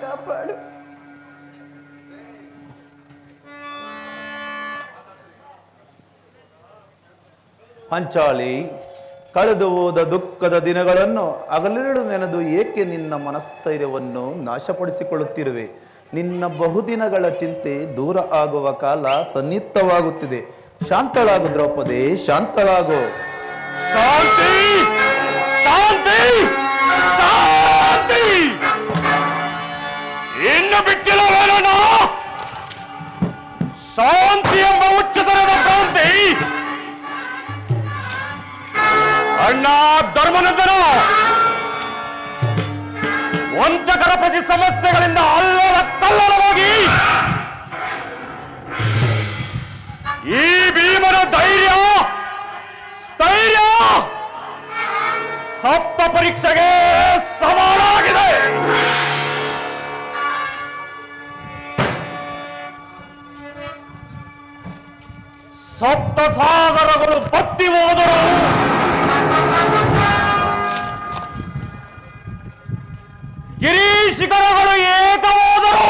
ಕಾಪಾಡು. ಹಂಚಾಳಿ, ಕಳೆದು ಹೋದ ದುಃಖದ ದಿನಗಳನ್ನು ಹಗಲಿರುಳು ನೆನೆದು ಏಕೆ ನಿನ್ನ ಮನಸ್ಥೈರ್ಯವನ್ನು ನಾಶಪಡಿಸಿಕೊಳ್ಳುತ್ತಿರುವೆ? ನಿನ್ನ ಬಹುದಿನಗಳ ಚಿಂತೆ ದೂರ ಆಗುವ ಕಾಲ ಸನ್ನಿಹಿತವಾಗುತ್ತಿದೆ. ಶಾಂತಳಾಗು ದ್ರೌಪದಿ, ಶಾಂತಳಾಗು. ಶಾಂತಿ ಶಾಂತಿ ಶಾಂತಿ ಇನ್ನು ಬಿಟ್ಟಿಲ್ಲವೇನಣ್ಣ? ಶಾಂತಿ ಎಂಬ ಉಚ್ಚತರದ ಕ್ರಾಂತಿ ಅಣ್ಣ ಧರ್ಮನಂದನ ವಂಚಕರ ಪ್ರತಿ ಸಮಸ್ಯೆಗಳಿಂದ ಅಲ್ಲದ ಕಲ್ಲಲವಾಗಿ ಈ ಭೀಮನ ಧೈರ್ಯ ಸ್ಥೈರ್ಯ ಸಪ್ತ ಪರೀಕ್ಷೆಗೆ ಸವಾಲಾಗಿದೆ. ಸಪ್ತ ಸಾಗರಗಳು ಬತ್ತಿ ಹೋದರು ಗಿರಿಶಿಖರಗಳು ಏಕವಾದರು.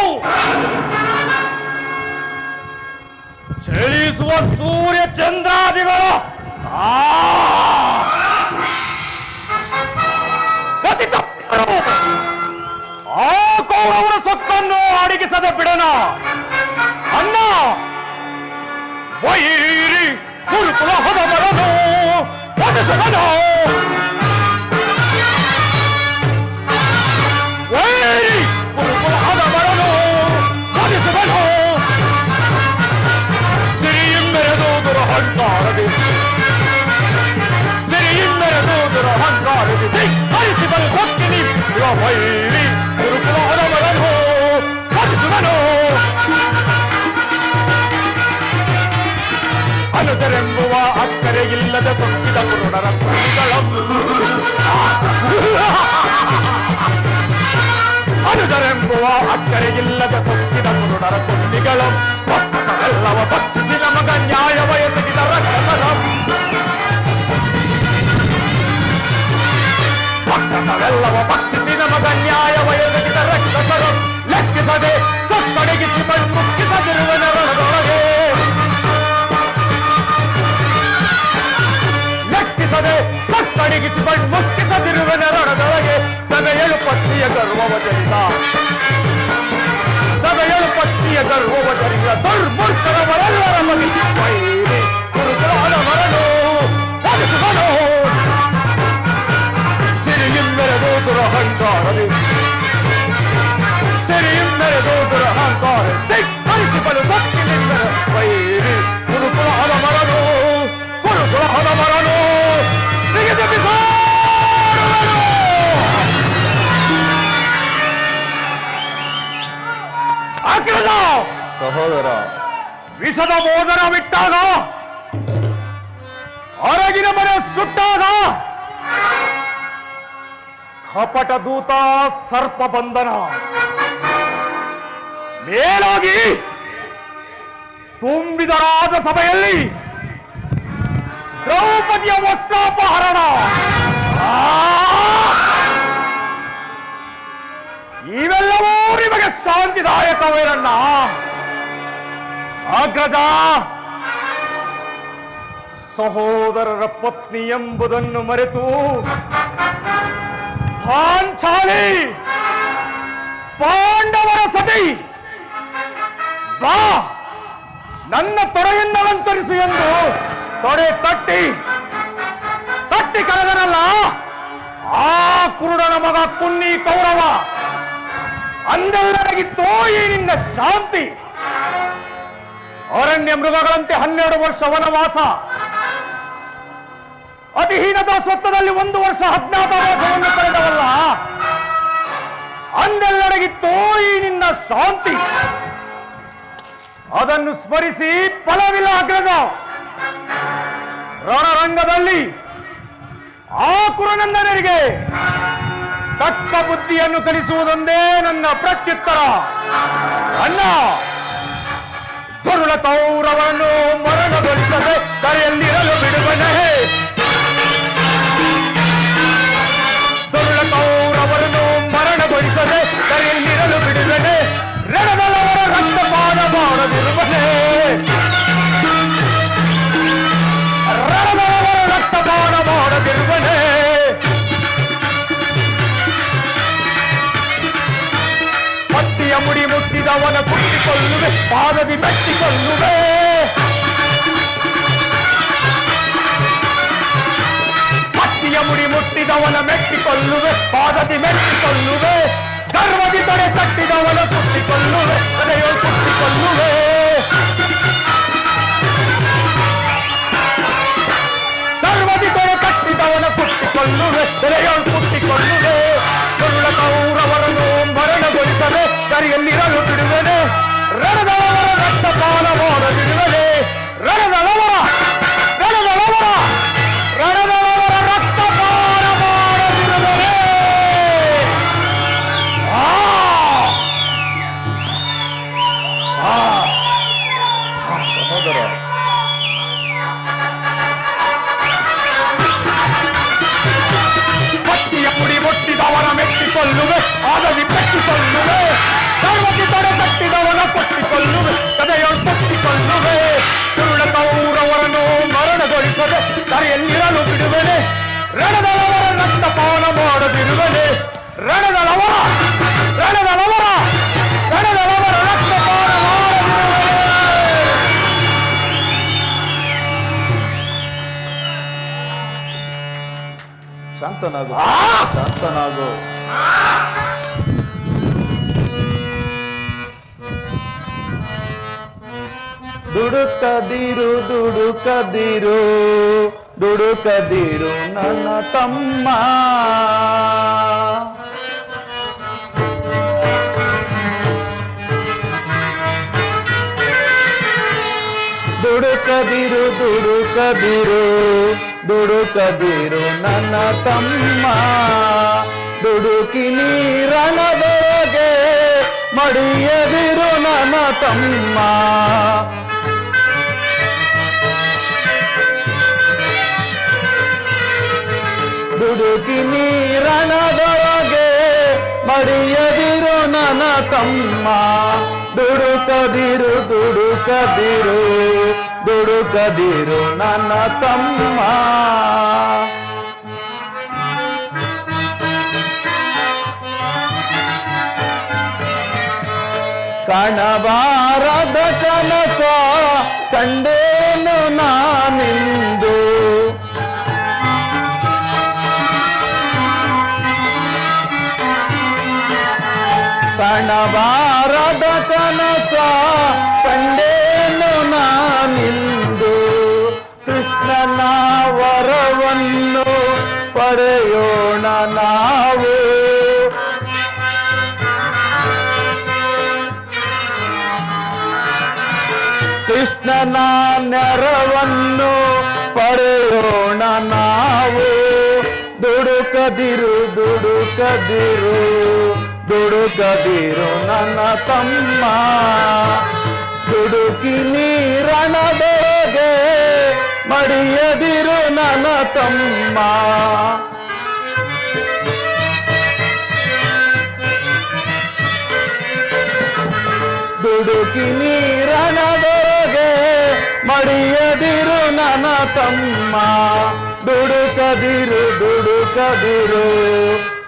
ಚಲಿಸುವ ಸೂರ್ಯ ಚಂದ್ರಾದಿಗಳು ಗತಿ ತಪ್ಪರು. ಆ ಕೌರವರ ಸೊಕ್ಕನ್ನು ಅಡಗಿಸದೆ ಬಿಡೋಣ ಅಣ್ಣ. ವೈರಿ ಗುರುಕುಲ ಹೊದಮರನು ವಧಿಸುವನು. ವೈರಿ ಗುರುಕುಲ ಹೊದಮರನು ವಧಿಸುವನು. ಸಿರಿಯಿಮ್ಮೆರೆದು ದುರಹಂಕಾರದಿ ಸಿರಿಯಿಮ್ಮೆರೆದು ದುರಹಂಕಾರದಿ ಹರಿಸಿಬಲು ಸೊಕ್ಕಿನಿ. ವೈರಿ ಗುರುಕುಲ ಹೊದಮರನು ವಧಿಸುವನು. ಅನುಜರೆಂಬುವ ಅಕ್ಕರೆ ಇಲ್ಲದ ಸೊಕ್ಕಿದ ಕುರುಡರ ಅನುಜರೆಂಬುವ ಅಕ್ಕರೆ ಇಲ್ಲದ ಸೊಕ್ಕಿದ ಕುರುಡರ ತುಂಡಿಗಳು ಪಕ್ಷವೆಲ್ಲವ ಭಕ್ಷಿಸಿ ನಮಗ ನ್ಯಾಯ ವಯಸ್ಸಿದ ರಕ್ತಸರಂ. ಪಕ್ಷವೆಲ್ಲವ ಭಕ್ಷಿಸಿ ನಮಗ ನ್ಯಾಯ ವಯಸ್ಸಿದ ರಕ್ತಸರಂ. ಲೆಕ್ಕಿಸದೆ ಸೊಕ್ಕಡಗಿಸಿ ಮುಕ್ಕಿಸದಿರುವ ನರಳದೊಳಗೆ ಲೆಕ್ಕಿಸದೆ ಸಕ್ಕಡಿಗಿಸಿ ಮುಕ್ಕಿಸದಿರುವ ನರಳದೊಳಗೆ ಸಭೆಯಳು ಪಟ್ಟಿಯ ಗರ್ವವ ಜರಿದ ಸಭೆಯಳು ಪಟ್ಟಿಯ ಗರ್ವವ ಜರಿದ ದುರ್ಮೂರ್ಖರವರೆಲ್ಲರ ಬಗೆ ವೈರಿ ಗುರುಕುಲದ ಮರನು ವಧಿಸುವನು. ಸಿರಿಯಿಮ್ಮೆರೆದು ದುರಹಂಕಾರದಿ ಸಿರಿಯಿಮ್ಮೆರೆದು ದುರಹಂಕಾರ ಧಿಕ್ಕರಿಸಿಬಲು ಸಕ್ಕಿನಿಂದರ ವೈರಿ ಗುರುಕುಲದ ಮರನು ಗುರುಕುಲದ ಮರನು ಸಿಗಿದ ಬಿಸಾಡುವನು. ಅಗ್ರಜ ಸಹೋದರ, ವಿಷದ ಭೋಜನ ಬಿಟ್ಟಾಗ ಹೊರಗಿನ ಮನೆ ಸುಟ್ಟಾಗ ಕಪಟ ದೂತ ಸರ್ಪ ಬಂಧನ ಮೇಲಾಗಿ ತುಂಬಿದ ರಾಜಸಭೆಯಲ್ಲಿ ದ್ರೌಪದಿಯ ವಸ್ತ್ರಾಪಹರಣ ಇವೆಲ್ಲವೂ ನಿಮಗೆ ಶಾಂತಿದಾಯಕವೇನಣ್ಣ? ಅಗ್ರಜ, ಸಹೋದರರ ಪತ್ನಿ ಎಂಬುದನ್ನು ಮರೆತು ಪಾಂಚಾಲಿ ಪಾಂಡವರ ಸತಿ ಬಾ ನನ್ನ ತೊಡೆಯನ್ನು ಅಲಂಕರಿಸು ಎಂದು ತೊಡೆ ತಟ್ಟಿ ಕರೆದನಲ್ಲ ಆ ಕುರುಡನ ಮಗ ಕುನ್ನಿ ಕೌರವ. ಅಂದೆಲ್ಲರಿಗಿತ್ತೋ ಈ ನಿನ್ನ ಶಾಂತಿ. ಅರಣ್ಯ ಮೃಗಗಳಂತೆ 12 ವರ್ಷ ವನವಾಸ, ಅತಿಹೀನತಾ ಸ್ವತ್ತದಲ್ಲಿ 1 ವರ್ಷ ಅಜ್ಞಾತವಾಸವನ್ನು ಕಳೆದವಲ್ಲ. ಅಂದೆಲ್ಲರಿಗಿತ್ತೋ ಈ ನಿನ್ನ ಶಾಂತಿ. ಅದನ್ನು ಸ್ಮರಿಸಿ ಫಲವಿಲ್ಲ ಅಗ್ರಜ. ರಣರಂಗದಲ್ಲಿ ಆ ಕುರುನಂದನರಿಗೆ ತಕ್ಕ ಬುದ್ಧಿಯನ್ನು ಕಲಿಸುವುದೊಂದೇ ನನ್ನ ಪ್ರತ್ಯುತ್ತರ. ಅಣ್ಣ, ದುರುಳ ಕೌರವರನ್ನು ಮರಣಗೊಳಿಸದೆ ಧರೆಯಲ್ಲಿರಲು ಬಿಡುವನೇ. ದುರುಳ ಕೌರವರನ್ನು ಮರಣಗೊಳಿಸದೆ ಧರೆಯಲ್ಲಿರಲು ಮುಡಿ ಮುಟ್ಟಿದವನ ಕುಟ್ಟಿಕೊಳ್ಳುವೆ, ಪಾದದಿ ಮೆಟ್ಟಿಕೊಳ್ಳುವೆ. ಹತ್ತಿಯ ಮುಡಿ ಮುಟ್ಟಿದವನ ಮೆಟ್ಟಿಕೊಳ್ಳುವೆ, ಪಾದದಿ ಮೆಟ್ಟಿಕೊಳ್ಳುವೆ. ಗರ್ವದಿ ತೊಡೆ ಕಟ್ಟಿದವನ ಕುಟ್ಟಿಕೊಳ್ಳುವೆ, ತಲೆಯೋ ಕುಟ್ಟಿಕೊಳ್ಳುವೆ. ಗರ್ವದಿ ತೊಡೆ ಕಟ್ಟಿದವನ ಕುಟ್ಟಿಕೊಳ್ಳುವೆ, ತಲೆಯೋ ಕುಟ್ಟಿಕೊಳ್ಳುವೆ. ಕರುಳ ಕೌರವರನ್ನು ಮರಣಗೊಳಿಸದೆ ಕರಿಯಲ್ಲಿರಲು ಬಿಡುವೆನೆ, ರಣದಳವರ ರಕ್ತಪಾನ ಮಾಡದಿರುವೆನೆ. ರಣದಳವರ ರಣದಳವರ ರಣದಳವರ ರಕ್ತಪಾನ ಮಾಡದಿರುವೆನೆ. ಸಹೋದರ, ಹತ್ತಿಯ ಪುಡಿ ಮುಟ್ಟಿದವನ ಮೆಟ್ಟಿಕೊಳ್ಳುವೆ, ಆದದಿ ಮೆಟ್ಟಿಕೊಳ್ಳುವೆ. ಸರ್ವಕ್ಕೆ ತಡೆ ಕಟ್ಟಿದವನ ಕೊಟ್ಟಿಕೊಳ್ಳುವೆ, ಕದೆಯೊಳು ಕೊಟ್ಟಿಕೊಳ್ಳುವೆ. ಸುರುಳ ಕೌರವರನ್ನು ಮರಣಗೊಳಿಸದೆ ಕರೆಯಲ್ಲಿರಲು ಬಿಡುವೆನೆ, ರಣದಳವರ ರಕ್ತಪಾನ ಮಾಡದಿರುವೆನೆ. ರಣದಳವರ ರಣದಳವರ ರಣದಳವರ ರಕ್ತಪಾನ ಮಾಡದಿರುವೆನೆ. ಶಾಂತನಾಗು, ಶಾಂತನಾಗು. ದುಡುಕದಿರು ದುಡುಕದಿರು ದುಡುಕದಿರು ನನ್ನ ತಮ್ಮ. ದುಡುಕದಿರು ದುಡುಕದಿರು ದುಡುಕದಿರು ನನ್ನ ತಮ್ಮ. ದುಡುಕಿ ನೀರಣದೊಳಗೆ ಮಡಿಯದಿರು ನನ್ನ ತಮ್ಮ. ದುಡುಕಿ ನೀರಣದೊಳಗೆ ಮಡಿಯದಿರು ನನ್ನ ತಮ್ಮ. ದುಡುಕದಿರು ದುಡುಕದಿರು ದುಡುಕದಿರು ನನ್ನ ತಮ್ಮ. ಕಾಣಬಾರದ ಕನಸ ಕಂಡೇನು ನಾನಿಂದು. ಕಾಣಬಾರದ ಕನಸ ಕಂಡೇನು ನಾನಿಂದು. ಕೃಷ್ಣನ ವರವನ್ನು ಪಡೆಯೋಣ ನಾವು. ಕೃಷ್ಣನ ನೆರವನ್ನು ಪಡೆಯೋಣ ನಾವು. ದುಡುಕದಿರು ದುಡುಕದಿರು ದುಡುಕದಿರು ನನ್ನ ತಮ್ಮ. ದುಡುಕಿ ನೀರಣದೊಳಗೆ ಮಡಿಯದಿರು ನನ್ನ ತಮ್ಮ. ದುಡುಕಿ ನೀರಣದೊಳಗೆ ಮಡಿಯದಿರು ನನ್ನ ತಮ್ಮ. ದುಡುಕದಿರು ದುಡುಕದಿರು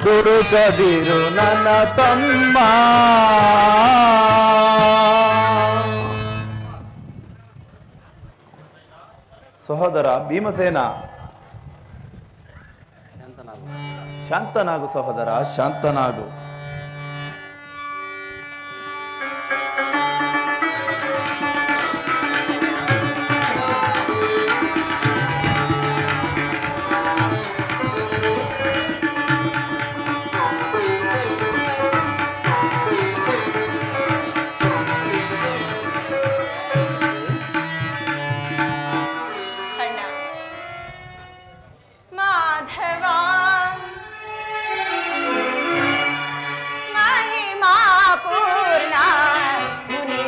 ದುಡುಕದಿರು ನನ್ನ ತಮ್ಮ. ಸಹೋದರ ಭೀಮಸೇನ, ಶಾಂತನಾಗು ಸಹೋದರ, ಶಾಂತನಾಗು. पूर्णा मुनि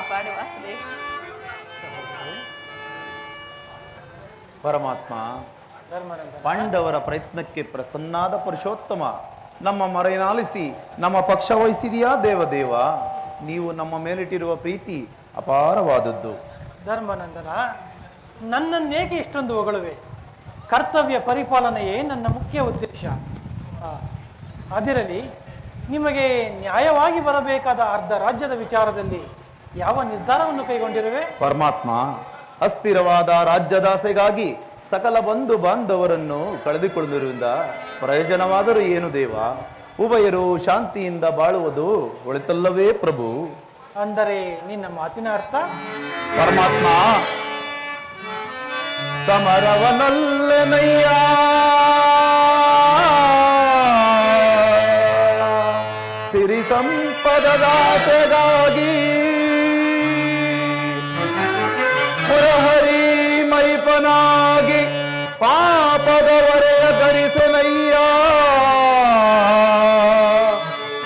ಕಾಪಾಡು ವಾಸುದೇವ. ಪರಮಾತ್ಮ, ಧರ್ಮನಂದನ, ಪಾಂಡವರ ಪ್ರಯತ್ನಕ್ಕೆ ಪ್ರಸನ್ನಾದ ಪುರುಷೋತ್ತಮ, ನಮ್ಮ ಮರೆನಾಲಿಸಿ ನಮ್ಮ ಪಕ್ಷ ವಹಿಸಿದೆಯಾ ದೇವದೇವ. ನೀವು ನಮ್ಮ ಮೇಲಿಟ್ಟಿರುವ ಪ್ರೀತಿ ಅಪಾರವಾದದ್ದು. ಧರ್ಮನಂದನ, ನನ್ನನ್ನೇಕೆ ಇಷ್ಟೊಂದು ಹೊಗಳುವೆ? ಕರ್ತವ್ಯ ಪರಿಪಾಲನೆಯೇ ನನ್ನ ಮುಖ್ಯ ಉದ್ದೇಶ. ಅದಿರಲಿ, ನಿಮಗೆ ನ್ಯಾಯವಾಗಿ ಬರಬೇಕಾದ ಅರ್ಧ ರಾಜ್ಯದ ವಿಚಾರದಲ್ಲಿ ಯಾವ ನಿರ್ಧಾರವನ್ನು ಕೈಗೊಂಡಿರುವೆ? ಪರಮಾತ್ಮ, ಅಸ್ಥಿರವಾದ ರಾಜ್ಯದಾಸೆಗಾಗಿ ಸಕಲ ಬಂಧು ಬಾಂಧವರನ್ನು ಕಳೆದುಕೊಳ್ಳುವುದರಿಂದ ಪ್ರಯೋಜನವಾದರೂ ಏನು ದೇವ? ಉಭಯರು ಶಾಂತಿಯಿಂದ ಬಾಳುವುದು ಒಳಿತಲ್ಲವೇ ಪ್ರಭು? ಅಂದರೆ ನಿನ್ನ ಮಾತಿನ ಅರ್ಥ? ಪರಮಾತ್ಮ, ಸಮರವನಲ್ಲೆನಯ್ಯ ಸಿರಿ ಸಂಪದದಾತೆಗಾಗಿ ಪುರಹರಿ ಮೈಪನಾಗಿ ಪಾಪದವರೆಯ ಧರಿಸನಯ್ಯ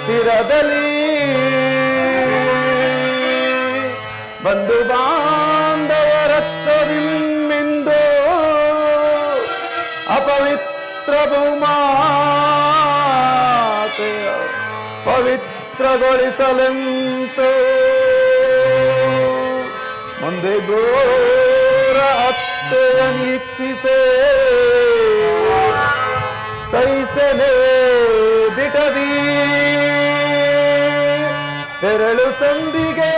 ಶಿರದಲ್ಲಿ ಬಂಧು ಬಾಂಧವರತ್ವದಿಂದು ಅಪವಿತ್ರ ಭೂಮಾತೆಯ ಪವಿತ್ರಗೊಳಿಸಲೆಂತು ಮುಂದೆ ಘೋರ ಹತ್ಯೆಯ ನಿರೀಕ್ಷಿಸೆ ಸಹಿಸಲೇ ದಿಟದಿ ತೆರಳು ಸಂದಿಗೆ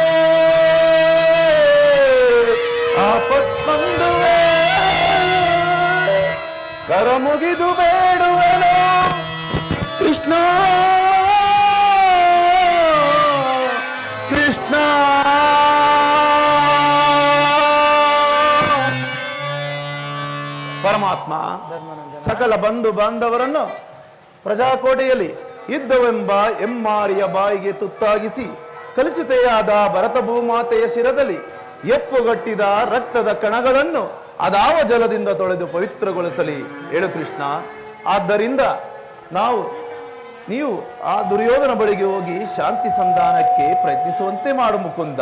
ಆಪತ್ತೊಂದುವೆ ಕರ ಮುಗಿದು ಬೇಡುವೆನು ಕೃಷ್ಣ ಕೃಷ್ಣ. ಪರಮಾತ್ಮ, ಸಕಲ ಬಂಧು ಬಾಂಧವರನ್ನು ಪ್ರಜಾಕೋಟೆಯಲ್ಲಿ ಇದ್ದವೆಂಬ ಎಮ್ಮಾರಿಯ ಬಾಯಿಗೆ ತುತ್ತಾಗಿಸಿ ಕಲುಷಿತೆಯಾದ ಭರತ ಭೂಮಾತೆಯ ಶಿರದಲ್ಲಿ ಎಪ್ಪುಗಟ್ಟಿದ ರಕ್ತದ ಕಣಗಳನ್ನು ಅದಾವ ಜಲದಿಂದ ತೊಳೆದು ಪವಿತ್ರಗೊಳಿಸಲಿ ಹೇಳು ಕೃಷ್ಣ. ಆದ್ದರಿಂದ ನೀವು ಆ ದುರ್ಯೋಧನ ಬಳಿಗೆ ಹೋಗಿ ಶಾಂತಿ ಸಂಧಾನಕ್ಕೆ ಪ್ರಯತ್ನಿಸುವಂತೆ ಮಾಡು ಮುಕುಂದ.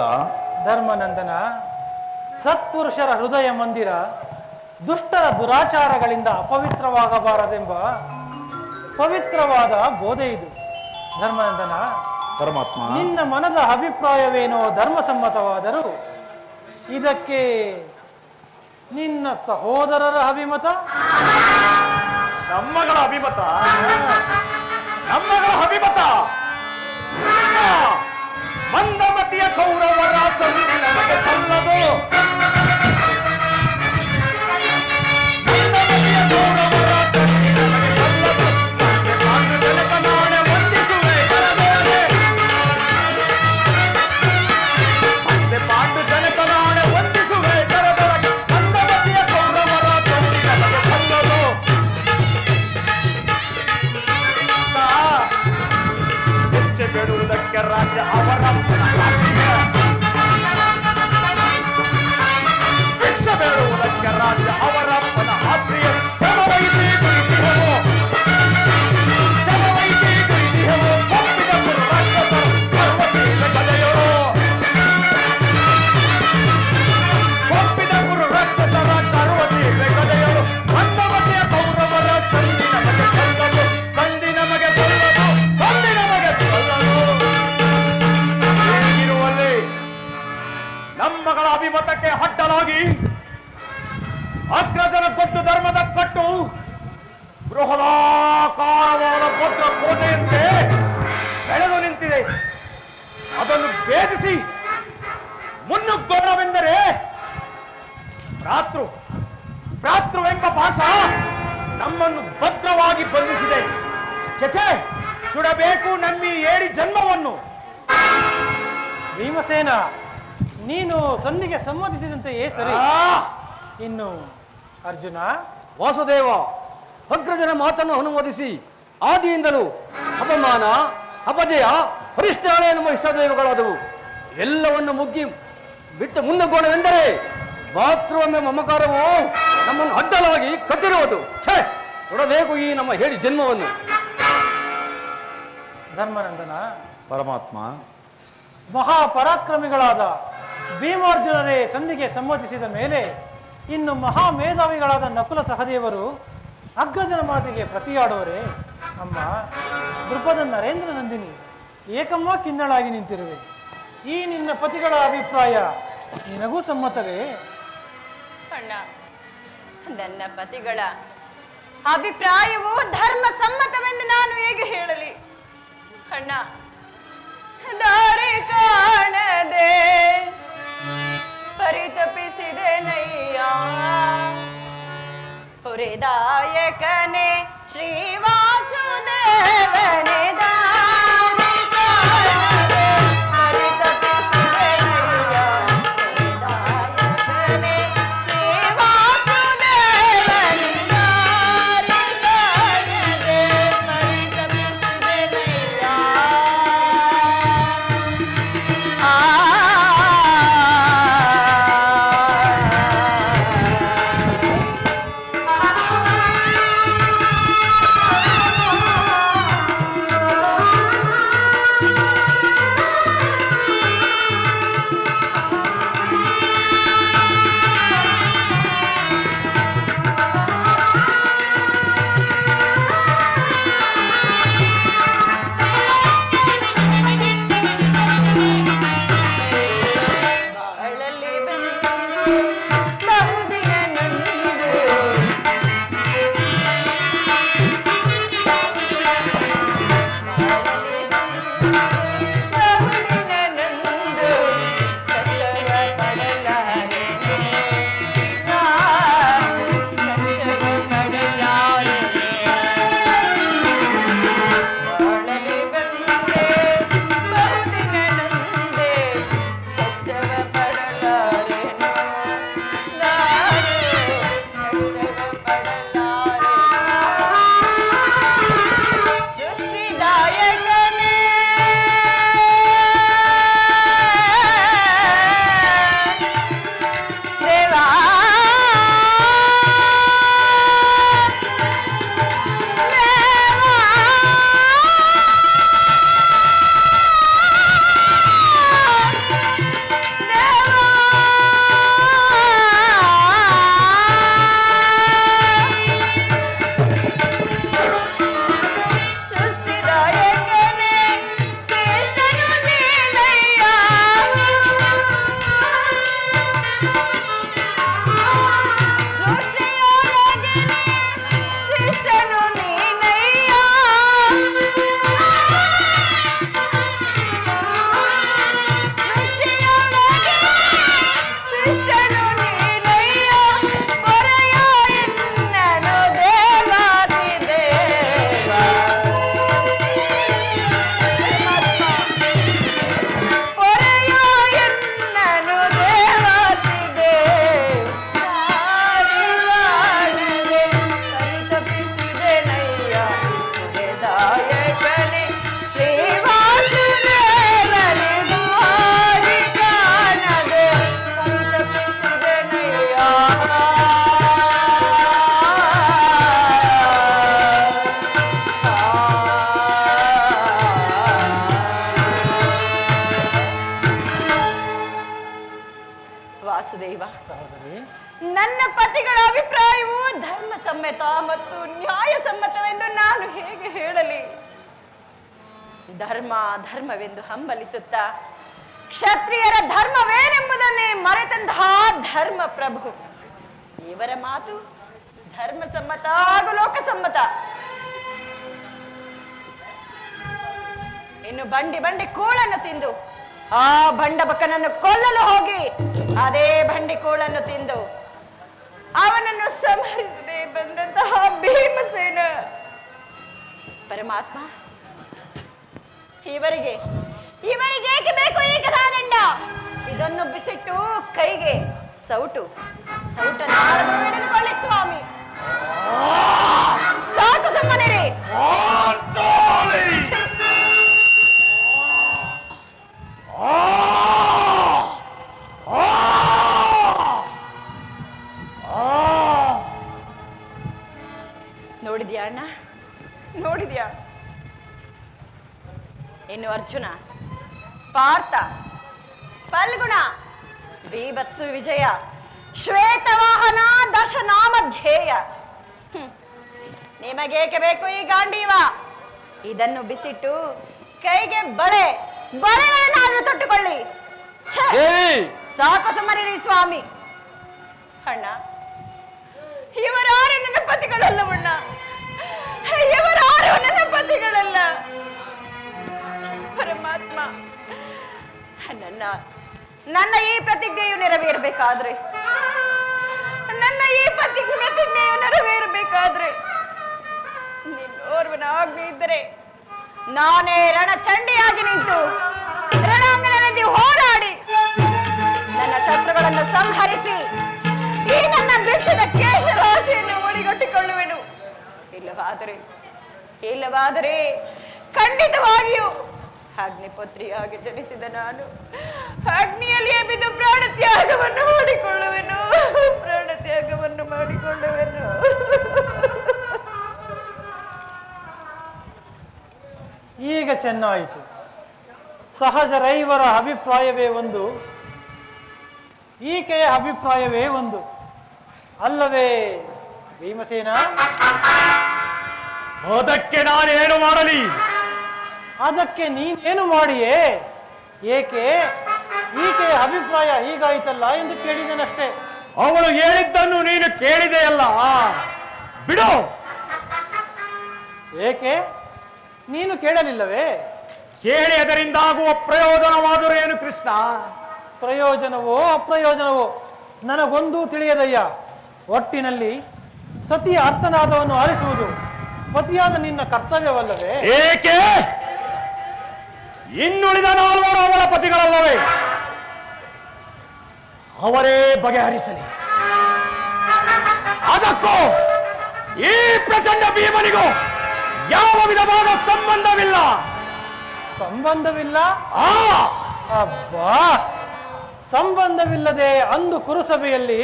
ಧರ್ಮನಂದನ, ಸತ್ಪುರುಷರ ಹೃದಯ ಮಂದಿರ ದುಷ್ಟರ ದುರಾಚಾರಗಳಿಂದ ಅಪವಿತ್ರವಾಗಬಾರದೆಂಬ ಪವಿತ್ರವಾದ ಬೋಧೆ ಇದು. ಧರ್ಮನಂದನ, ಪರಮಾತ್ಮ, ನಿನ್ನ ಮನದ ಅಭಿಪ್ರಾಯವೇನೋ ಧರ್ಮಸಮ್ಮತವಾದರೂ ಇದಕ್ಕೆ ನಿನ್ನ ಸಹೋದರರ ಅಭಿಮತ? ನಮ್ಮಗಳ ಅಭಿಮತ, ನಮ್ಮಗಳ ಅಭಿಮತ ಮಂದಮತಿಯ ಕೌರವರ ಸಂಧಿ ನಮಗೆ ಸಲ್ಲದು. ಮಂದಮತಿಯ ಕೌರವರ ಸಂಧಿ ನಮಗೆ ಸಲ್ಲದು. ಪಾಂಡು ಜನಕ ನಾಳೆ ವಂದಿಸುವೆ ಕರದೋರೆ. ಮತ್ತೆ ಪಾಂಡು ಜನಕ ನಾಳೆ ವಂದಿಸುವೆ ಕರದೊಳಗೆ. ಮಂದಮತಿಯ ಕೌರವರ ಸಂಧಿ ನಮಗೆ ಸಲ್ಲದು. ಭಿಕ್ಷೆ ಬೇಡುವುದಕ್ಕೆ ರಾಜ್ಯ ಅವರ ಭಿಕ್ಷೆ ಬೇಡುವುದಕ್ಕೆ ರಾಜ್ಯ ಅವರಪ್ಪನ ಆಸ್ತಿಯ ಶ್ರಮವಹಿಸಿ ದುಡಿದಿಹೆವು. ಶ್ರಮವಹಿಸಿ ದುಡಿದಿಹೆವು. ಒಪ್ಪಿದ ರಾಕ್ಷಸರು ಸರ್ವಶೀಲ ಕಲೆಯರು. ಒಪ್ಪಿದ ಗುರು ರಾಕ್ಷಸರ ಸರ್ವಶೀಲ ಕಲೆಯರು. ಮಂದಮತಿಯ ಕೌರವರ ಸಂಧಿ ನಮಗೆ ಸಲ್ಲದು. ಸಂಧಿ ನಮಗೆ ಸಲ್ಲದು. ಸಂಧಿ ನಮಗೆ ಸಲ್ಲದು. ಹೀಗಿರುವಲ್ಲಿ ನಮ್ಮಗಳ ಅಭಿಮತಕ್ಕೆ ಅಡ್ಡಲಾಗಿ ಅಗ್ರಜನ ಕೊಟ್ಟು ಧರ್ಮದ ಕಟ್ಟು ಬೃಹದಾಕಾರವಾದ ಭದ್ರ ಕೋಟೆಯಂತೆ ಬೆಳೆದು ನಿಂತಿದೆ. ಅದನ್ನು ಭೇದಿಸಿ ಮುನ್ನುಗ್ಗೋಣವೆಂದರೆ ಭ್ರಾತೃವೆಂಬ ಪಾಶ ನಮ್ಮನ್ನು ಭದ್ರವಾಗಿ ಬಂಧಿಸಿದೆ. ಚಚೆ, ಸುಡಬೇಕು ನಮ್ಮಿ ಏಡಿ ಜನ್ಮವನ್ನು. ಭೀಮಸೇನ, ನೀನು ಸಂಧಿಗೆ ಸಮ್ಮತಿಸಿದಂತೆಯೇ ಸರಿ. ಇನ್ನು ಅರ್ಜುನ? ವಾಸುದೇವ, ಅಗ್ರಜನ ಮಾತನ್ನು ಅನುಮೋದಿಸಿ ಆದಿಯಿಂದಲೂ ಅಪಮಾನ, ಅಪಜಯ, ಪರಿಷ್ಠಾನ ಎನ್ನುವ ಇಷ್ಟದೈವಗಳಾದವು. ಎಲ್ಲವನ್ನು ಮುಗ್ಗಿ ಬಿಟ್ಟು ಮುನ್ನುಗ್ಗೋಣವೆಂದರೆ ಮಾತೃವೆಂಬ ಮಮಕಾರವು ನಮ್ಮನ್ನು ಅಡ್ಡಲಾಗಿ ಕಟ್ಟಿರುವುದು. ಛೇ, ಕೊಡಬೇಕು ಈ ನಮ್ಮ ಹೇಳಿ ಜನ್ಮವನ್ನು. ಧರ್ಮನಂದನ, ಪರಮಾತ್ಮ, ಮಹಾಪರಾಕ್ರಮಿಗಳಾದ ಭೀಮಾರ್ಜುನರೇ ಸಂಧಿಗೆ ಸಮ್ಮತಿಸಿದ ಮೇಲೆ ಇನ್ನು ಮಹಾಮೇಧಾವಿಗಳಾದ ನಕುಲ ಸಹದೇವರು ಅಗ್ರಜನ ಮಾತಿಗೆ ಪ್ರತಿಯಾಡುವರೆ. ಅಮ್ಮ ದೃಪದ ನರೇಂದ್ರ ನಂದಿನಿ ಏಕಮ್ಮ ಕಿನ್ನಳಾಗಿ ನಿಂತಿರುವೆ. ಈ ನಿನ್ನ ಪತಿಗಳ ಅಭಿಪ್ರಾಯ ನಿನಗೂ ಸಮ್ಮತವೇ? ಅಣ್ಣ, ನನ್ನ ಪತಿಗಳ ಅಭಿಪ್ರಾಯವು ಧರ್ಮ ಸಮ್ಮತವೆಂದು ನಾನು ಹೇಗೆ ಹೇಳಲಿ? ಅಣ್ಣ, ದಾರಿ ಕಾಣದೆ ಪರಿತಪಿಸಿದೆ ನಯ್ಯ, ಹೊರೆದಾಯಕನೇ ಶ್ರೀವಾಸುದೇವನೇ ದಾರಿ ಕಾಣದೆ ಪರಿತಪಿಸಿದೆ ನಯ್ಯ, ಹೊರೆದಾಯಕನೇ ಶ್ರೀವಾಸುದೇವನೇ ದಾರಿ ಕಾಣದೆ ಪರಿತಪಿಸಿದೆ ನಯ್ಯ. ವಾಸುದೇವ, ನನ್ನ ಪತಿಗಳ ಅಭಿಪ್ರಾಯವು ಧರ್ಮ ಸಮ್ಮತ ಮತ್ತು ನ್ಯಾಯಸಮ್ಮತವೆಂದು ನಾನು ಹೇಗೆ ಹೇಳಲಿ? ಧರ್ಮವೆಂದು ಹಂಬಲಿಸುತ್ತಾ ಕ್ಷತ್ರಿಯರ ಧರ್ಮವೇನೆಂಬುದನ್ನೇ ಮರೆತಂತಹ ಧರ್ಮ ಪ್ರಭು ಇವರ ಮಾತು ಧರ್ಮ ಸಮ್ಮತ ಹಾಗೂ ಲೋಕಸಮ್ಮತ. ಇನ್ನು ಬಂಡಿ ಕೂಳನ್ನು ತಿಂದು ಆ ಭಂಡಬಕನನ್ನು ಕೊಲ್ಲಲು ಹೋಗಿ ಅದೇ ಬಂಡಿ ಕೂಳನ್ನು ತಿಂದು ಅವನನ್ನು ಸಂಹರಿಸದೆ ಬಂದಂತಹ ಭೀಮಸೇನ ಪರಮಾತ್ಮ ಇವರಿಗೆ ಏಕೆ ಬೇಕು ಈ ಕಥಾದಂಡ? ಇದನ್ನು ಬಿಸಿಟ್ಟು ಕೈಗೆ ಸೌಟನ್ನು ಹಿಡಿದುಕೊಳ್ಳಿ ಸ್ವಾಮಿ. ಸಾಕು ಸುಮ್ಮನಿರಿ. ನೋಡಿದ್ಯಾ ಅಣ್ಣ, ನೋಡಿದ್ಯಾ? ಇನ್ನು ಅರ್ಜುನ, ಪಾರ್ಥ, ಫಲ್ಗುಣ ಬೀಭತ್ಸು ವಿಜಯ, ಶ್ವೇತವಾಹನ ದಶನಾಮಧ್ಯೇಯ. ನಿಮಗೇಕೆ ಬೇಕು ಈ ಗಾಂಡೀವ? ಇದನ್ನು ಬಿಸಿಟ್ಟು ಕೈಗೆ ಬಳೆಗಳನ್ನಾದ್ರೂ ತೊಟ್ಟುಕೊಳ್ಳಿ. ಛೆ! ಸಾಕು ಸುಮ್ಮನಿರಿ ಸ್ವಾಮಿ. ಅಣ್ಣ, ಇವರಾರು ನನ್ನ ಪತಿಗಳಲ್ಲವಣ್ಣ, ಇವರಾರು ನನ್ನ ಪತಿಗಳಲ್ಲ. ಪರಮಾತ್ಮ, ನನ್ನ ಈ ಪ್ರತಿಜ್ಞೆಯು ನೆರವೇರಬೇಕಾದ್ರೆ ನಿನ್ನೋರ್ವನ ಆಜ್ಞೆ ಇದ್ದರೆ ನಾನೇ ರಣಚಂಡಿಯಾಗಿ ನಿಂತು ರಣಾಂಗಣದಲ್ಲಿ ಹೋರಾಡಿ ನನ್ನ ಶತ್ರುಗಳನ್ನು ಸಂಹರಿಸಿ ಈ ನನ್ನ ಬೆಚ್ಚದ ಕೇಶರಾಶಿಯನ್ನು ಮುಡಿಗಟ್ಟಿಕೊಳ್ಳುವೆನು. ಇಲ್ಲವಾದರೆ ಖಂಡಿತವಾಗಿಯೂ ಅಗ್ನಿಪುತ್ರಿಯಾಗಿ ಜನಿಸಿದ ನಾನು ಅಗ್ನಿಯಲ್ಲಿಯೇ ಬಿದ್ದು ಪ್ರಾಣತ್ಯಾಗವನ್ನು ಮಾಡಿಕೊಳ್ಳುವೆನು. ಈಗ ಚೆನ್ನಾಯಿತು. ಸಹಜರೈವರ ಅಭಿಪ್ರಾಯವೇ ಒಂದು, ಈಕೆಯ ಅಭಿಪ್ರಾಯವೇ ಒಂದು ಅಲ್ಲವೇ ಭೀಮಸೇನ? ಅದಕ್ಕೆ ನಾನೇನು ಮಾಡಲಿ? ಅದಕ್ಕೆ ನೀನೇನು ಮಾಡಿಯೇ? ಏಕೆ ಈಕೆಯ ಅಭಿಪ್ರಾಯ ಹೀಗಾಯ್ತಲ್ಲ ಎಂದು ಕೇಳಿದನಷ್ಟೇ. ಅವಳು ಹೇಳಿದ್ದನ್ನು ನೀನು ಕೇಳಿದೆಯಲ್ಲ, ಬಿಡು. ಏಕೆ ನೀನು ಕೇಳಲಿಲ್ಲವೇ? ಕೇಳಿ ಅದರಿಂದಾಗುವ ಪ್ರಯೋಜನವಾದರೂ ಏನು ಕೃಷ್ಣ? ಪ್ರಯೋಜನವೋ ಅಪ್ರಯೋಜನವೋ ನನಗೊಂದೂ ತಿಳಿಯದಯ್ಯ. ಒಟ್ಟಿನಲ್ಲಿ ಸತಿಯ ಅರ್ಥನಾದವನ್ನು ಆಲಿಸುವುದು ಪತಿಯಾದ ನಿನ್ನ ಕರ್ತವ್ಯವಲ್ಲವೇ? ಏಕೆ? ಇನ್ನುಳಿದ ನಾಲ್ವರು ಅವಳ ಪತಿಗಳಲ್ಲವೇ? ಅವರೇ ಬಗೆಹರಿಸಲಿ. ಅದಕ್ಕೂ ಈ ಪ್ರಚಂಡ ಭೀಮನಿಗೂ ಯಾವ ವಿಧವಾದ ಸಂಬಂಧವಿಲ್ಲ. ಸಂಬಂಧವಿಲ್ಲ? ಅಬ್ಬಾ, ಸಂಬಂಧವಿಲ್ಲದೆ ಅಂದು ಕುರುಸಭೆಯಲ್ಲಿ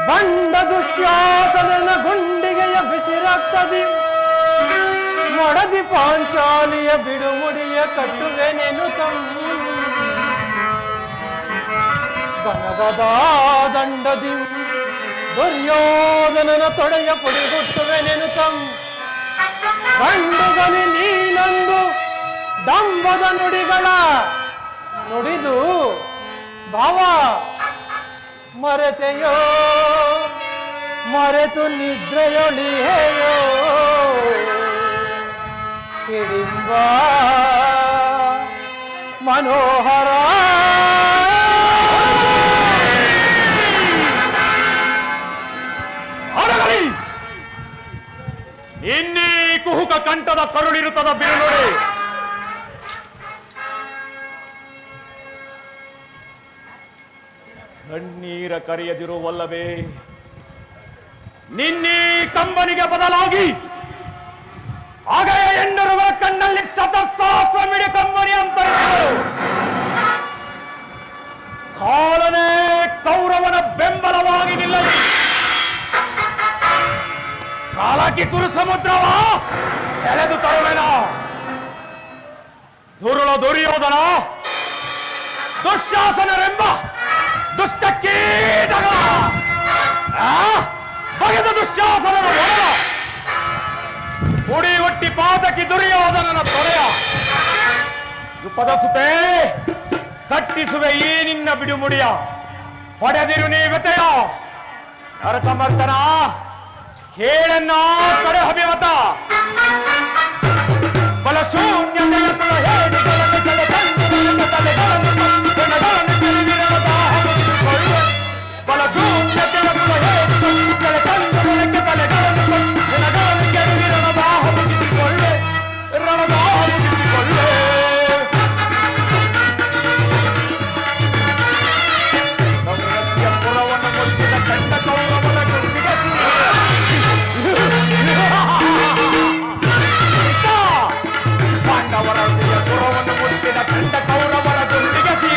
ಬಂಡ ದುಶ್ಯಾಸನ ಗುಂಡಿಗೆಯ ಬಿಸಿರಾಗ್ತದೆ, ಮೊಡದಿ ಪಾಂಚಾಲಿಯ ಬಿಡುಮುಡಿಯ ಕಟ್ಟುವೆನೆನು ಗನಗದ ದಂಡದಿ ದುರ್ಯೋಧನನ ತೊಡೆಯ ಪುಡಿಗುಟ್ಟುವೆನೆನು ಕಂಡುಗನಿ ನೀನಂದು ಡಂಬದ ನುಡಿಗಳ ನುಡಿದು ಭಾವ ಮರೆತೆಯೋ, ಮರೆತು ನಿದ್ರೆಯೊಳಿಯೋ ಕಿಡಿಂಬ ಮನೋಹರ. ಇನ್ನೀ ಕುಹುಕ ಕಂಠದ ಕರುಳಿರುತ್ತದ ಬಿರುನುಡಿ. ಕಣ್ಣೀರ ಕರೆಯದಿರುವಲ್ಲವೇ ನಿನ್ನೀ ಕಂಬನಿಗೆ ಬದಲಾಗಿ ಆಗಯ ಹೆಣ್ಣರುಗಳ ಕಣ್ಣಲ್ಲಿ ಶತಸಹಸ್ರ ಮಿಡಿ ಕಂಬನಿ ಅಂತರಿಸಿದರು. ಕಾಲನೇ ಕೌರವನ ಬೆಂಬಲವಾಗಿ ನಿಲ್ಲಲಿ. ಕಾಲಕ್ಕೆ ಕುರು ಸಮುದ್ರವ ಸೆಳೆದು ತರುವೆನ. ದುರುಳ ದುರ್ಯೋಧನ ದುಶ್ಯಾಸನರೆಂಬ ದುಷ್ಟ ಕೀಟಗಳ ಬಗೆದ ದುಶ್ಯಾಸನನ ಒಡೆದ ಕುಡಿ ಒಟ್ಟಿ ಪಾತಕಿ ದುರ್ಯೋಧನನ ತೊರೆಯ ಯುಪದ ಸುತೆ ಕಟ್ಟಿಸುವೆ ಈ ನಿನ್ನ ಬಿಡುಮುಡಿಯ. ಪಡೆದಿರು ನೀ ವ್ಯತೆಯ ನರಕಮರ್ದನ ಕೇಳನ್ನ ಕಡೆ ಅಭಿಮತ ಬಲಶೂನ್ಯತೆಯ ಕುಲ ಹೇಡಿಗಳನ್ನು ಸೆಳೆತಂದು ತಲೆಗಳನ್ನು ಕಣ್ಣುಗಳನ್ನು ಕೆಳಗಿರದ ದಾಹವಿಸಿಕೊಳ್ಳುವೆ. ಬಲಶೂನ್ಯತೆಯ ಕುಲ ಹೇಡಿಗಳನ್ನು ಸೆಳೆತಂದು ತಲೆಗಳನ್ನು ಕಣ್ಣುಗಳನ್ನು ಕೆಳಗಿರದ ದಾಹವಿಸಿಕೊಳ್ಳುವೆ. ರಣದಾಹವಿಸಿಕೊಳ್ಳುವೆ. ಕೌರವಸಿಯ ಪುರವನ್ನು ಮುಚ್ಚಿದ ಕಂಡ ಕೌರವನ ಗುಂಡಿಗಸಿ ಪಾಂಡವರ ಪುರವನ್ನು ಮುಚ್ಚಿದ ಕಂಡ ಕೌರವರ ಗುಂಡಿಗಸಿ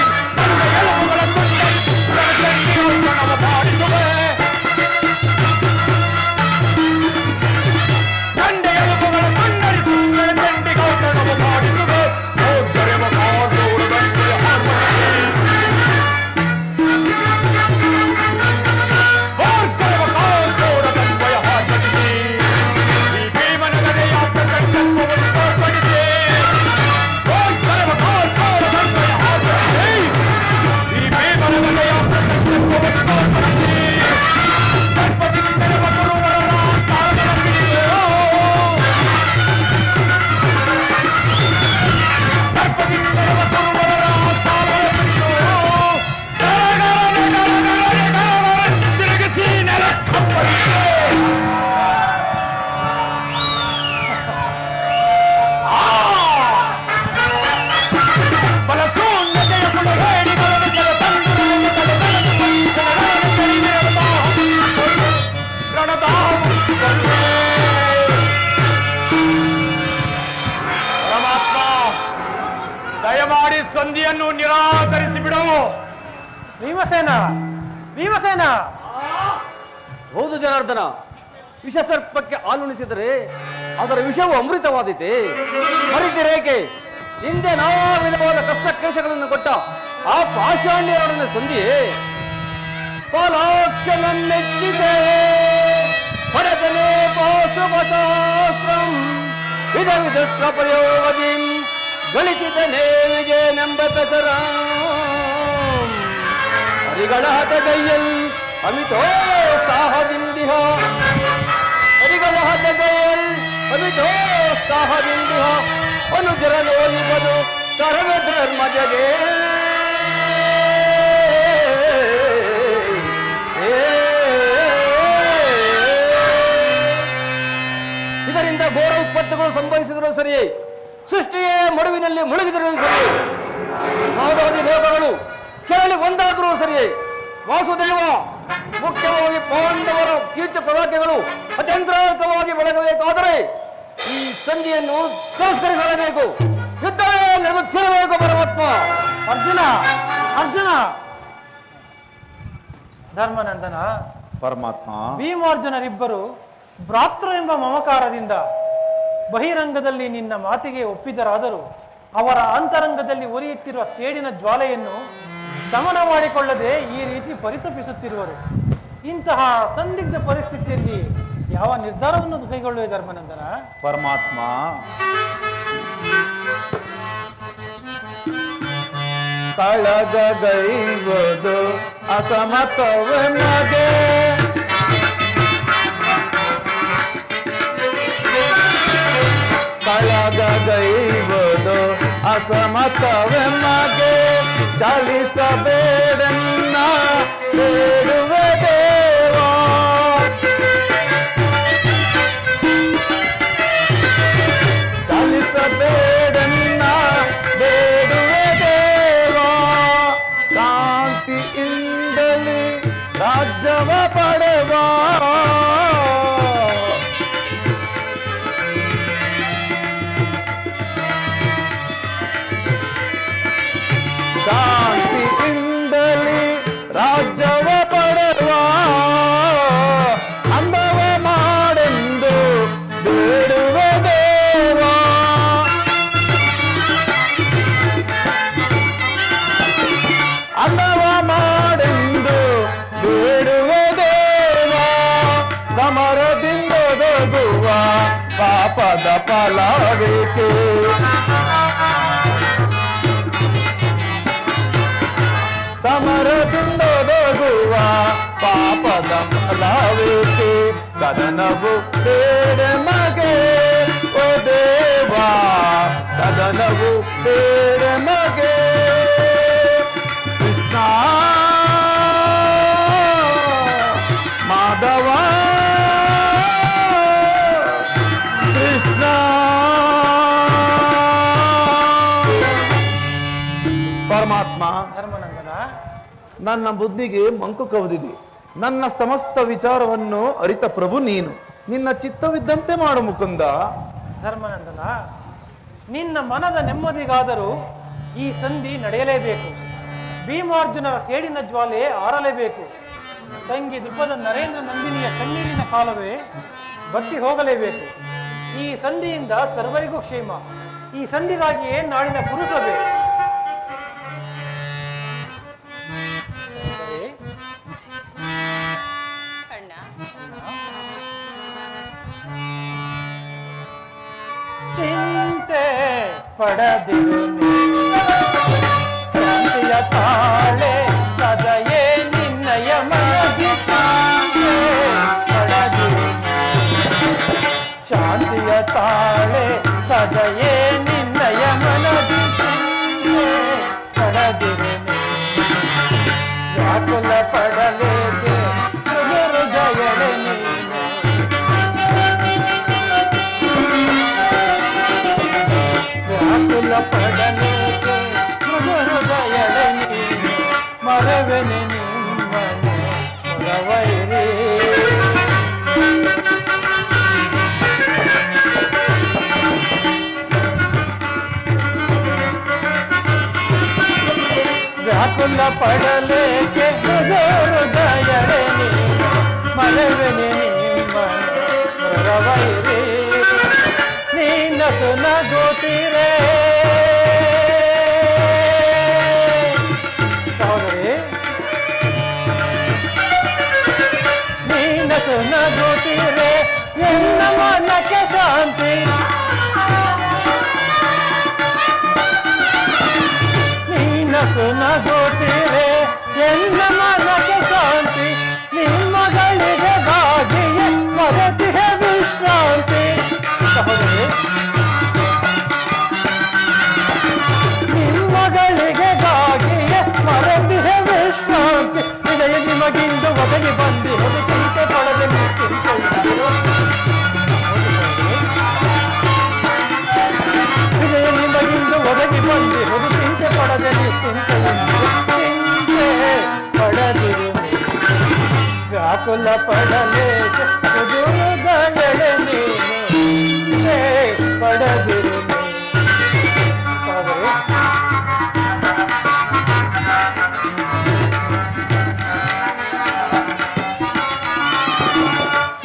ಸಂಧಿಯನ್ನು ನಿರಾಕರಿಸಿ ಬಿಡು. ಭೀಮಸೇನ, ಭೀಮಸೇನ. ಹೌದು ಜನಾರ್ದನ, ವಿಷಸರ್ಪಕ್ಕೆ ಹಾಲುಣಿಸಿದರೆ ಅದರ ವಿಷವು ಅಮೃತವಾದೀತೆ. ಮರಿತಿರೇಕೆ ಹಿಂದೆ ನಾನಾ ವಿಧವಾದ ಕಷ್ಟ ಕ್ಲೇಶಗಳನ್ನು ಕೊಟ್ಟ ಆ ಪಾಷಾಣ್ಯರೊಡನೆ ಸಂಧಿಯೇ ಪಾಲಾಕ್ಷನೆಚ್ಚಿಸೆ ಪಡೆದನೆ ಪಾಶುಪಶಾಸ್ತ್ರಂ ವಿಧ ವಿಧಸ್ತ್ರ ಪ್ರಯೋಗದಿ ಗಳಿಸಿದನೇ ವಿಜಯನೆಂಬ ಪೆಸರ ಹರಿಗಳ ಹತಗೈಯಲ್ ಅಮಿತೋತ್ಸಾಹದಿಂದಿಹ ಹರಿಗಳ ಹತಗೈಯಲ್ ಅಮಿತೋತ್ಸಾಹದಿಂದಿಹ ಅನುಜರ ನೋಯಿಬದು ಸರ್ವ ಧರ್ಮ ಜಗೇ ಇದರಿಂದ ಘೋರ ವಿಪತ್ತುಗಳು ಸಂಭವಿಸಿದರೂ ಸರಿ, ಸೃಷ್ಟಿಯೇ ಮಡುವಿನಲ್ಲಿ ಮುಳುಗಿದರೂ ಸರಿ, ಮಾನವಾದಿ ಲೋಕಗಳು ಕೆರಳಿ ಒಂದಾದರೂ ಸರಿ, ವಾಸುದೇವ ಮುಖ್ಯವಾಗಿ ಪಾಂಡವರ ಕೀರ್ತಿ ಪದಾರ್ಥಗಳು ಅತ್ಯಂತರಾರ್ಥವಾಗಿ ಬೆಳಗಬೇಕಾದರೆ ಈ ಸಂಧಿಯನ್ನು ತಿರಸ್ಕರಿಸಲೇಬೇಕು. ಯುದ್ಧವೇ ನಡೆಯುತ್ತಿರಬೇಕು ಪರಮಾತ್ಮ. ಅರ್ಜುನ, ಅರ್ಜುನ. ಧರ್ಮನಂದನ, ಪರಮಾತ್ಮ. ಭೀಮಾರ್ಜುನರಿಬ್ಬರು ಭ್ರಾತೃ ಎಂಬ ಮಮಕಾರದಿಂದ ಬಹಿರಂಗದಲ್ಲಿ ನಿನ್ನ ಮಾತಿಗೆ ಒಪ್ಪಿದರಾದರೂ ಅವರ ಅಂತರಂಗದಲ್ಲಿ ಉರಿಯುತ್ತಿರುವ ಸೇಡಿನ ಜ್ವಾಲೆಯನ್ನು ದಮನ ಮಾಡಿಕೊಳ್ಳದೆ ಈ ರೀತಿ ಪರಿತಪಿಸುತ್ತಿರುವರು. ಇಂತಹ ಸಂದಿಗ್ಧ ಪರಿಸ್ಥಿತಿಯಲ್ಲಿ ಯಾವ ನಿರ್ಧಾರವನ್ನು ಕೈಗೊಳ್ಳುವೆ ಧರ್ಮನಂದನ? ಪರಮಾತ್ಮ, ಕಳಗೈವುದು ಅಸಮತವನಗೆ ಕಳಗೈವುದು ಅಸಮತವನಗೆ ಚಲಿಸಬೇಡನ್ನ ಬೇಡುವ ದೇವ ಚಲಿಸಬೇಡನ್ನ ಬೇಡುವ ದೇವ ಶಾಂತಿಯಿಂದಲೇ ರಾಜ್ಯವ ಪಡೆವ ಶಾಂತಿಯಿಂದಲೇ ರಾಜ್ಯವ ಪಡೆವ ಅಂದವ ಮಾಡೆಂದು ಬೇಡುವ ದೇವ ಅಂದವ ಮಾಡೆಂದು ಬೇಡುವ ದೇವ ಸಮರದಿಂದೊದಗುವ ಪಾಪದ ಫಲವೇಕೆ ಸಮರದಿಂದೊದಗುವ ಪಾಪದ ಫಲವೇಕೆ ಕದನವು ಬೇಡ ಮಗೆ ಓ ದೇವ ಕದನವು ಬೇಡ ಮಗೆ ಕೃಷ್ಣ ಮಾಧವ ಕೃಷ್ಣ ಪರಮಾತ್ಮ. ಧರ್ಮನಂದನ, ನನ್ನ ಬುದ್ಧಿಗೆ ಮಂಕು ಕವಿದಿದೆ. ನನ್ನ ಸಮಸ್ತ ವಿಚಾರವನ್ನು ಅರಿತ ಪ್ರಭು ನೀನು. ನಿನ್ನ ಚಿತ್ತವಿದ್ದಂತೆ ಮಾಡು ಮುಕುಂದ. ಧರ್ಮನಂದನ, ನಿನ್ನ ಮನದ ನೆಮ್ಮದಿಗಾದರೂ ಈ ಸಂಧಿ ನಡೆಯಲೇಬೇಕು. ಭೀಮಾರ್ಜುನರ ಸೇಡಿನ ಜ್ವಾಲೆ ಆರಲೇಬೇಕು. ತಂಗಿ ದ್ರುಪದ ನರೇಂದ್ರ ನಂದಿನಿಯ ಕಣ್ಣೀರಿನ ಕಾಲವೇ ಬತ್ತಿ ಹೋಗಲೇಬೇಕು. ಈ ಸಂಧಿಯಿಂದ ಸರ್ವರಿಗೂ ಕ್ಷೇಮ. ಈ ಸಂಧಿಗಾಗಿಯೇ ನಾಳಿನ ಪುರುಸಭೆ. ಅಣ್ಣ, ಚಿಂತೆ ಪಡದಿರು ಶಾಂತಿಯ ತಾಳೆ ಸದಯೇ ನಿನ್ನಯ ಮನದಿ ಚಿಂತೆ ಪಡದಿರು ಶಾಂತಿಯ ತಾಳೆ ಸದಯೇ ನಿನ್ನಯ ಮನದಿ ಚಿಂತೆ ಪಡದಿರು ವ್ಯಾಕುಲ ಪಡಲೇಕೆ ಹೃದಯಳೆ ನೀನು ವ್ಯಾಕುಲ ಪಡಲೇಕೆ ಹೃದಯಳೆ ನೀನು ವ್ಯಾಕುಲ ಪಡಲೇಕೆ ಹೃದಯರೆ ನೀನು ಮರವೆನೆ ನಿಮ್ಮರವೈರಿ ನೀನಸು ನಗುತ್ತೀರೇ ಸಹೋದರಿ ನೀನಸು ನಗುತ್ತೀರೇ ಎನ್ನ ಮನಕ್ಕೆ ಶಾಂತಿ ನೀನಸು ನಗುತ್ತೀರೇ ಎನ್ನ ಮನಕ್ಕೆ ಶಾಂತಿ ನಿಮ್ಮಗಳಿಗೆ ಬಾಗಿಯೇ ಮರತಿಹೆ ವಿಶ್ರಾಂತಿ ಸಹೋದರಿ ನಿಮ್ಮಗಳಿಗೆ ಬಾಗಿಯೇ ಮರತಿಹೆ ವಿಶ್ರಾಂತಿ ಹೃದಯ ನಿಮಗಿಂದು ಒದಗಿ ಬಂದಿರುವುದು ಚಿಂತೆ ಪಡದೆ ನೀವು ಚಿಂತೆಯಿದ್ದಿರು ಹೃದಯ ನಿಮಗಿಂದು ಒದಗಿ ಬಂದಿರುವುದು ಚಿಂತೆ ಪಡದೆ ನೀವು ಚಿಂತೆಯಿದ್ದಿರು ಚಿಂತೆ ಪಡದಿರು ವ್ಯಾಕುಲ ಪಡಲೇಕೆ ಕುದುರುಗಳೆಡೆ ನೀನು ಪಡದಿರು ಸಹೋದರಿ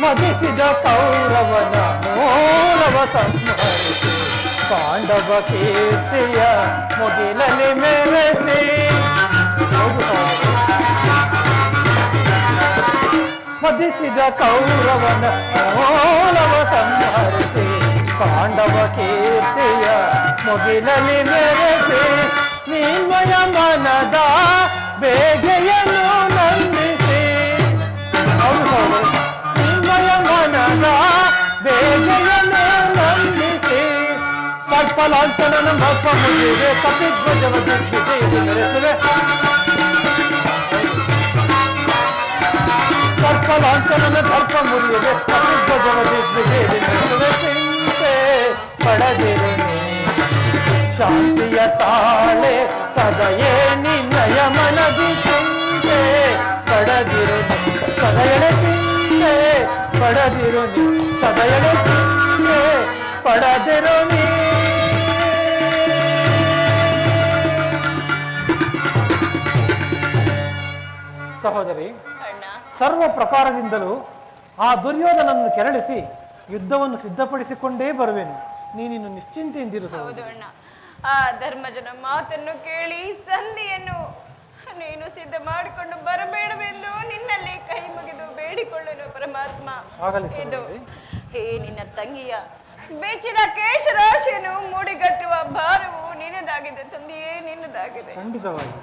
ಮದಿಸಿದ ಕೌರವನ ಮೂಲವ ಸಂಹರಿಸಿ ಪಾಂಡವ ಕೀರ್ತಿಯ ಮುಗಿಲಲ್ಲಿ ಮೆರೆಸಿ ಮದಿಸಿದ ಕೌರವನ ಮೂಲವ ಸಂಹರಿಸಿ ಪಾಂಡವ ಕೀರ್ತಿಯ ಮುಗಿಲಲ್ಲಿ ಮೆರೆಸಿ ನಿಮ್ಮಯ ಮನದ ಬೇಗೆಯನ್ನು ನಂದಿಸಿ ನಿಮ್ಮಯ ಮನದ ಬೇಗೆಯನ್ನು ನಂದಿಸಿ ಸರ್ಪಲಾಂಛನನ ಮಪ್ಪ ಮುಗಿವೆ ಕಪಿಧ್ವಜವ ದಿಗ್ವಿಜಯ ಮೆರೆಸುವೆ ಸರ್ಪಲಾಂಛನನ ದರ್ಪ ಮುರಿಯದೆ ಕಪಿಧ್ವಜವ ದಿಗ್ವಿಜಯ ಮೆರೆಸುವೆ ಚಿಂತೆ ಪಡದಿರು ಶಾಂತಿಯ ತಾಳೆ ಸದಯೇ ನಿನ್ನಯ ಮನದಿ ಚಿಂತೆ ಪಡದಿರು ಸದಯಳೆ ಚಿಂತೆ ಪಡದಿರು ಸದಯಳೆ ಚಿಂತೆ ಪಡದಿರು ನೀ ಸಹೋದರಿ ಸರ್ವ ಪ್ರಕಾರದಿಂದಲೂ ಆ ದುರ್ಯೋಧನನ್ನು ಕೆರಳಿಸಿ ಯುದ್ಧವನ್ನು ಸಿದ್ಧಪಡಿಸಿಕೊಂಡೇ ಬರುವೆನು ನೀನಿನ್ನು ನಿಶ್ಚಿಂತೆಯಿಂದಿರು ಸಹೋದರಿ ಅಣ್ಣ ಆ ಧರ್ಮಜನ ಮಾತನ್ನು ಕೇಳಿ ಸಂಧಿಯನ್ನು ನೀನು ಸಿದ್ಧ ಮಾಡಿಕೊಂಡು ಬರಬೇಡವೆಂದು ನಿನ್ನಲ್ಲಿ ಕೈ ಮುಗಿದು ಬೇಡಿಕೊಳ್ಳಲು ಪರಮಾತ್ಮ ಆಗಲಿ ಇದು ಹೇ ನಿನ್ನ ತಂಗಿಯ ಬೆಚ್ಚಿದ ಕೇಶರಾಶಿಯನ್ನು ಮೂಡಿಗಟ್ಟುವ ಭಾರವು ನಿನ್ನದಾಗಿದೆ ತಂದೆಯೇ ನಿನ್ನದಾಗಿದೆ ಖಂಡಿತವಾಗಿ